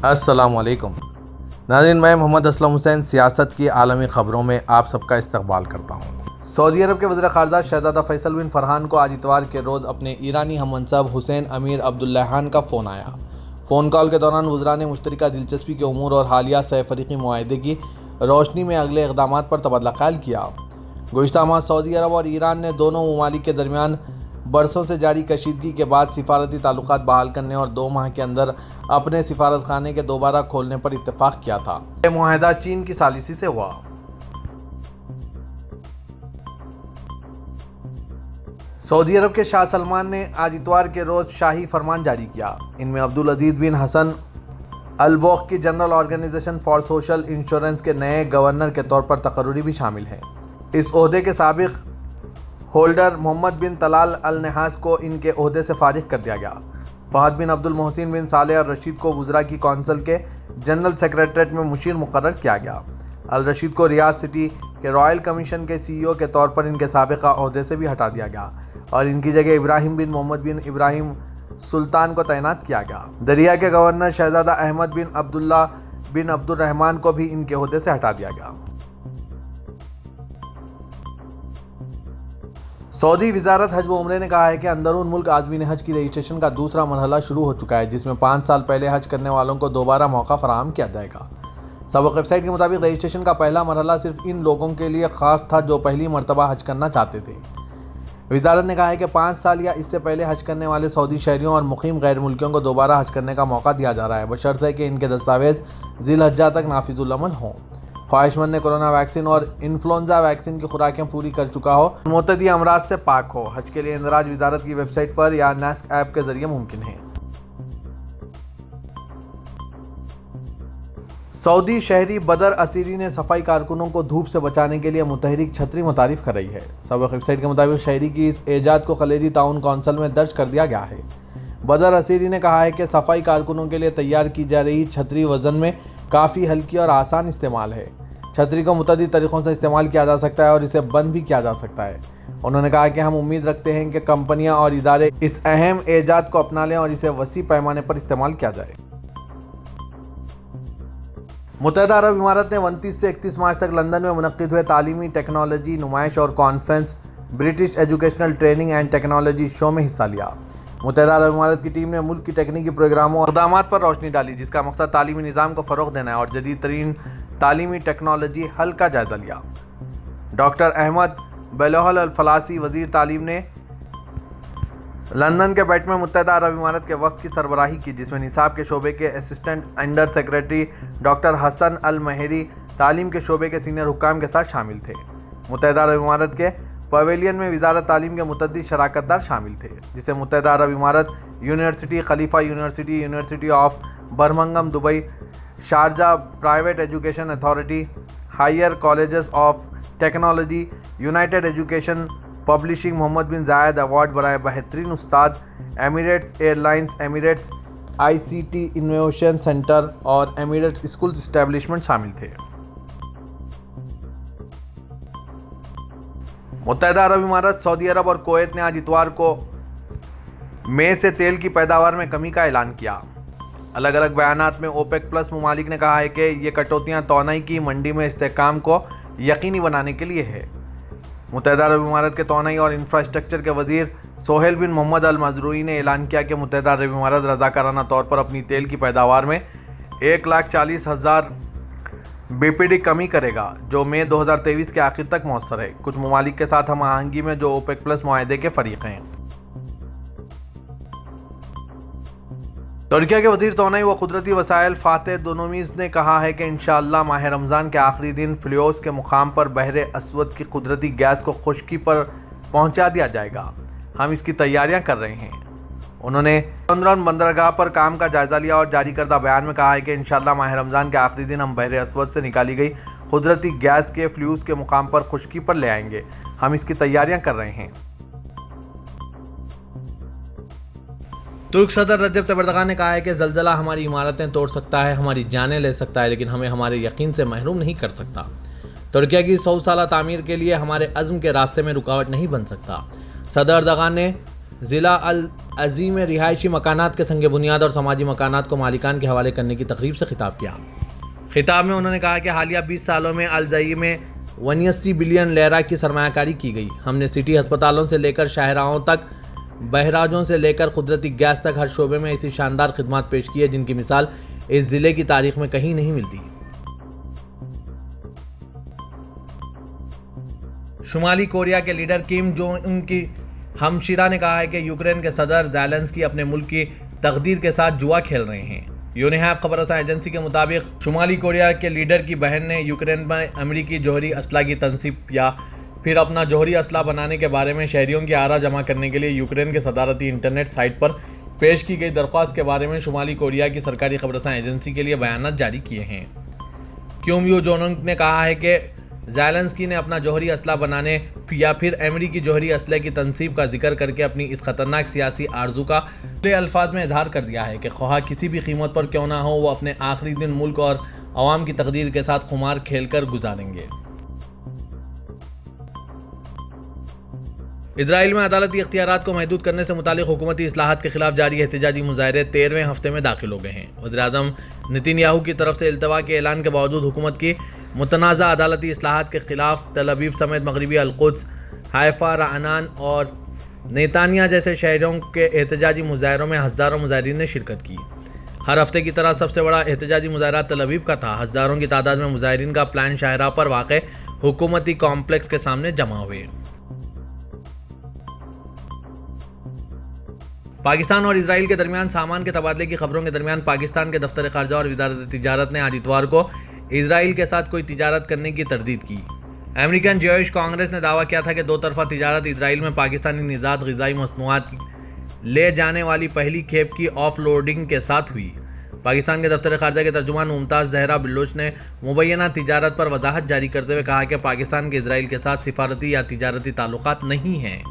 السلام علیکم ناظرین، میں محمد اسلم حسین سیاست کی عالمی خبروں میں آپ سب کا استقبال کرتا ہوں۔ سعودی عرب کے وزیر خارجہ شہزادہ فیصل بن فرحان کو آج اتوار کے روز اپنے ایرانی ہم منصب حسین امیر عبداللہیان کا فون آیا۔ فون کال کے دوران وزراء نے مشترکہ دلچسپی کے امور اور حالیہ سہ فریقی معاہدے کی روشنی میں اگلے اقدامات پر تبادلہ خیال کیا۔ گزشتہ ماہ سعودی عرب اور ایران نے دونوں ممالک کے درمیان برسوں سے جاری کشیدگی کے بعد سفارتی تعلقات بحال کرنے اور 2 ماہ کے اندر اپنے سفارت خانے کے دوبارہ کھولنے پر اتفاق کیا تھا۔ یہ معاہدہ چین کی ثالثی سے ہوا۔ سعودی عرب کے شاہ سلمان نے آج اتوار کے روز شاہی فرمان جاری کیا۔ ان میں عبدالعزیز بن حسن البوق کی general organisation for social insurance کے نئے گورنر کے طور پر تقرری بھی شامل ہے۔ اس عہدے کے سابق ہولڈر محمد بن طلال النحاس کو ان کے عہدے سے فارغ کر دیا گیا۔ فہد بن عبد المحسن بن صالح الرشید کو وزراء کی کونسل کے جنرل سیکریٹریٹ میں مشیر مقرر کیا گیا۔ الرشید کو ریاض سٹی کے رائل کمیشن کے سی ای او کے طور پر ان کے سابقہ عہدے سے بھی ہٹا دیا گیا اور ان کی جگہ ابراہیم بن محمد بن ابراہیم سلطان کو تعینات کیا گیا۔ دریا کے گورنر شہزادہ احمد بن عبداللہ بن عبد الرحمن کو بھی ان کے عہدے سے ہٹا دیا گیا۔ سعودی وزارت حج و عمرے نے کہا ہے کہ اندرون ملک عازمین حج کی رجسٹریشن کا دوسرا مرحلہ شروع ہو چکا ہے، جس میں 5 سال پہلے حج کرنے والوں کو دوبارہ موقع فراہم کیا جائے گا۔ سابق ویب سائٹ کے مطابق رجسٹریشن کا پہلا مرحلہ صرف ان لوگوں کے لیے خاص تھا جو پہلی مرتبہ حج کرنا چاہتے تھے۔ وزارت نے کہا ہے کہ 5 سال یا اس سے پہلے حج کرنے والے سعودی شہریوں اور مقیم غیر ملکیوں کو دوبارہ حج کرنے کا موقع دیا جا رہا ہے، بشرط کہ ان کے دستاویز ذی الحجہ تک نافذ العمل ہوں، خواہش مند نے کورونا ویکسین اور انفلوئنزا ویکسین کی خوراکیں پوری کر چکا ہو، متعدی امراض سے پاک ہو۔ حج کے لیے اندراج وزارت کی ویب سائٹ پر یا نیسک ایپ کے ذریعے ممکن ہے۔ سعودی شہری بدر اسیری نے صفائی کارکنوں کو دھوپ سے بچانے کے لیے متحرک چھتری متعارف کرائی ہے۔ سابق ویب سائٹ کے مطابق شہری کی اس ایجاد کو خلیجی تعاون کونسل میں درج کر دیا گیا ہے۔ بدر اسیری نے کہا ہے کہ صفائی کارکنوں کے لیے تیار کی جا رہی چھتری وزن میں کافی ہلکی اور آسان استعمال ہے۔ چھتری کو متعدد طریقوں سے استعمال کیا جا سکتا ہے اور اسے بند بھی کیا جا سکتا ہے۔ انہوں نے کہا کہ ہم امید رکھتے ہیں کہ کمپنیاں اور ادارے اس اہم ایجاد کو اپنا لیں اور اسے وسیع پیمانے پر استعمال کیا جائے۔ متحدہ عرب امارات نے 29 سے 31 مارچ تک لندن میں منعقد ہوئے تعلیمی ٹیکنالوجی نمائش اور conference British educational training and technology show میں حصہ لیا۔ متحدہ عرب امارات کی ٹیم نے ملک کی تکنیکی پروگراموں اور اقدامات پر روشنی ڈالی، جس کا مقصد تعلیمی نظام کو فروغ دینا ہے اور جدید ترین تعلیمی ٹیکنالوجی حل کا جائزہ لیا۔ ڈاکٹر احمد بلوہل الفلاسی وزیر تعلیم نے لندن کے بیٹھ میں متحدہ عرب امارات کے وفد کی سربراہی کی، جس میں نصاب کے شعبے کے اسسٹنٹ انڈر سیکرٹری ڈاکٹر حسن المہری تعلیم کے شعبے کے سینئر حکام کے ساتھ شامل تھے۔ متحدہ عرب امارات کے پویلین میں وزارت تعلیم کے متعدد شراکت دار شامل تھے، جسے متحدہ عرب امارات university Khalifa university, university of Birmingham Dubai, Sharjah private education authority, higher colleges of technology, united education publishing, Mohammed bin Zayed award برائے بہترین استاد، Emirates airlines, Emirates I C T innovation centre اور Emirates schools establishment شامل تھے۔ متحدہ عرب امارات، سعودی عرب اور Kuwait نے آج اتوار کو مئی سے تیل کی پیداوار میں کمی کا اعلان کیا۔ الگ الگ بیانات میں اوپیک پلس ممالک نے کہا ہے کہ یہ کٹوتیاں توانائی کی منڈی میں استحکام کو یقینی بنانے کے لیے ہے۔ متحدہ عرب امارات کے توانائی اور انفراسٹرکچر کے وزیر سہیل بن محمد المزروعی نے اعلان کیا کہ متحدہ عرب امارات رضاکارانہ طور پر اپنی تیل کی پیداوار میں 1,40,000 BPD کمی کرے گا، جو مئی 2023 کے آخر تک مؤثر ہے، کچھ ممالک کے ساتھ ہم آہنگی میں جو اوپیک پلس معاہدے کے فریق ہیں۔ ترکیہ کے وزیر توانائی و قدرتی وسائل فاتح دونومیز نے کہا ہے کہ انشاءاللہ ماہ رمضان کے آخری دن فلیوس کے مقام پر بحر اسود کی قدرتی گیس کو خشکی پر پہنچا دیا جائے گا، ہم اس کی تیاریاں کر رہے ہیں۔ انہوں نے چندران بندرگاہ پر کام کا جائزہ لیا اور جاری کردہ بیان میں کہا ہے کہ انشاءاللہ ماہ رمضان کے آخری دن ہم بحر اسود سے نکالی گئی قدرتی گیس کے فلیوس کے مقام پر خشکی پر لے آئیں گے، ہم اس کی تیاریاں کر رہے ہیں۔ ترک صدر رجب طیب اردوغان نے کہا ہے کہ زلزلہ ہماری عمارتیں توڑ سکتا ہے، ہماری جانیں لے سکتا ہے، لیکن ہمیں ہمارے یقین سے محروم نہیں کر سکتا۔ ترکیہ کی 100 سالہ تعمیر کے لیے ہمارے عزم کے راستے میں رکاوٹ نہیں بن سکتا۔ صدر اردوغان نے ضلع العظیم میں رہائشی مکانات کے سنگ بنیاد اور سماجی مکانات کو مالکان کے حوالے کرنے کی تقریب سے خطاب کیا۔ خطاب میں انہوں نے کہا کہ حالیہ 20 سالوں میں العظیم میں 89 بلین لیرہ کی سرمایہ کاری کی گئی۔ ہم نے سٹی ہسپتالوں سے لے کر شاہراہوں تک، بہراجوں سے لے کر قدرتی گیس تک ہر شعبے میں ایسی شاندار خدمات پیش کی ہے جن کی مثال اس ضلع کی تاریخ میں کہیں نہیں ملتی۔ شمالی کوریا کے لیڈر کم جونگ ان کی ہمشیرہ نے کہا ہے کہ یوکرین کے صدر زیلنسکی اپنے ملک کی تقدیر کے ساتھ جوا کھیل رہے ہیں۔ یونہیپ خبر رساں ایجنسی کے مطابق شمالی کوریا کے لیڈر کی بہن نے یوکرین میں امریکی جوہری اسلحہ کی تنصیب یا پھر اپنا جوہری اسلحہ بنانے کے بارے میں شہریوں کی آراء جمع کرنے کے لیے یوکرین کے صدارتی انٹرنیٹ سائٹ پر پیش کی گئی درخواست کے بارے میں شمالی کوریا کی سرکاری خبر رساں ایجنسی کے لیے بیانات جاری کیے ہیں۔ کم یو جونگ نے کہا ہے کہ زیلنسکی نے اپنا جوہری اسلحہ بنانے یا پھر امریکی جوہری اسلحے کی تنصیب کا ذکر کر کے اپنی اس خطرناک سیاسی آرزو کا کھلے الفاظ میں اظہار کر دیا ہے کہ خواہ کسی بھی قیمت پر کیوں نہ ہو وہ اپنے آخری دن ملک اور عوام کی تقدیر کے ساتھ خمار کھیل کر گزاریں گے۔ اسرائیل میں عدالتی اختیارات کو محدود کرنے سے متعلق حکومتی اصلاحات کے خلاف جاری احتجاجی مظاہرے 13ویں ہفتے میں داخل ہو گئے ہیں۔ وزیراعظم نتن یاہو کی طرف سے التوا کے اعلان کے باوجود حکومت کی متنازع عدالتی اصلاحات کے خلاف تل ابیب سمیت مغربی القدس، حیفا، رعنان اور نیتانیہ جیسے شہروں کے احتجاجی مظاہروں میں ہزاروں مظاہرین نے شرکت کی۔ ہر ہفتے کی طرح سب سے بڑا احتجاجی مظاہرہ تل ابیب کا تھا۔ ہزاروں کی تعداد میں مظاہرین کا پلان شاہراہ پر واقع حکومتی کمپلیکس کے سامنے جمع ہوئے۔ پاکستان اور اسرائیل کے درمیان سامان کے تبادلے کی خبروں کے درمیان پاکستان کے دفتر خارجہ اور وزارت تجارت نے آج اتوار کو اسرائیل کے ساتھ کوئی تجارت کرنے کی تردید کی۔ امریکن جوئش کانگریس نے دعویٰ کیا تھا کہ دو طرفہ تجارت اسرائیل میں پاکستانی نژاد غذائی مصنوعات لے جانے والی پہلی کھیپ کی آف لوڈنگ کے ساتھ ہوئی۔ پاکستان کے دفتر خارجہ کے ترجمان ممتاز زہرا بلوچ نے مبینہ تجارت پر وضاحت جاری کرتے ہوئے کہا کہ پاکستان کے اسرائیل کے ساتھ سفارتی یا تجارتی تعلقات نہیں ہیں۔